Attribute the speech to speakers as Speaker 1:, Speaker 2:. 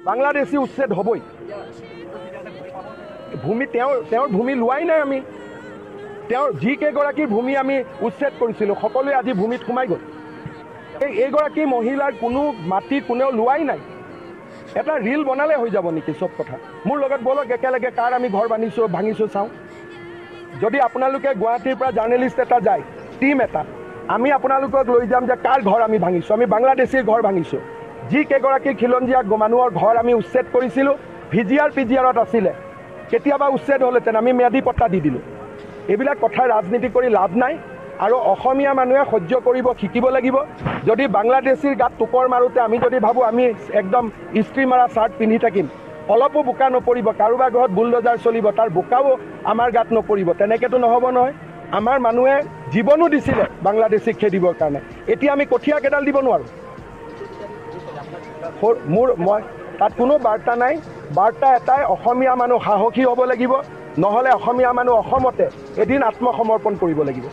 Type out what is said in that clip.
Speaker 1: বাংলাদেশী উচ্ছেদ হ'বই। ভূমি তেওঁৰ ভূমি লোৱাই নাই আমি। তেওঁৰ যিকেইগৰাকীৰ ভূমি আমি উচ্ছেদ কৰিছিলোঁ সকলোৱে আজি ভূমিত সোমাই গ'ল। এইগৰাকী মহিলাৰ কোনো মাটি কোনেও লোৱাই নাই। এটা ৰিল বনালে হৈ যাব নেকি চব কথা? মোৰ লগত বলক একেলগে কাৰ আমি ঘৰ ভাঙিছোঁ চাওঁ। যদি আপোনালোকে গুৱাহাটীৰ পৰা জাৰ্নেলিষ্ট এটা যায়, টিম এটা, আমি আপোনালোকক লৈ যাম যে কাৰ ঘৰ আমি ভাঙিছোঁ। আমি বাংলাদেশীৰ ঘৰ ভাঙিছোঁ। যিকেইগৰাকী খিলঞ্জীয়া মানুহৰ ঘৰ আমি উচ্ছেদ কৰিছিলোঁ, PGRত আছিলে, কেতিয়াবা উচ্ছেদ হ'লহেঁতেন, আমি ম্যাদী পট্টা দি দিলোঁ। এইবিলাক কথা ৰাজনীতি কৰি লাভ নাই। আৰু অসমীয়া মানুহে সহ্য কৰিব শিকিব লাগিব। যদি বাংলাদেশীৰ গাত টোপৰ মাৰোঁতে আমি যদি ভাবোঁ আমি একদম ইস্ত্ৰি মাৰা চাৰ্ট পিন্ধি থাকিম, অলপো বোকা নপৰিব, কাৰোবাৰ ঘৰত বুলডোজাৰ চলিব, তাৰ বোকাও আমাৰ গাত নপৰিব, তেনেকৈতো নহ'ব নহয়। আমাৰ মানুহে জীৱনো দিছিলে বাংলাদেশীক খেদিবৰ কাৰণে। এতিয়া আমি কঠীয়া কেইডাল দিব নোৱাৰোঁ। মই তাত কোনো বাৰ্তা নাই। বাৰ্তা এটাই, অসমীয়া মানুহ সাহসী হ'ব লাগিব, নহ'লে অসমীয়া মানুহ অসমতে এদিন আত্মসমৰ্পণ কৰিব লাগিব।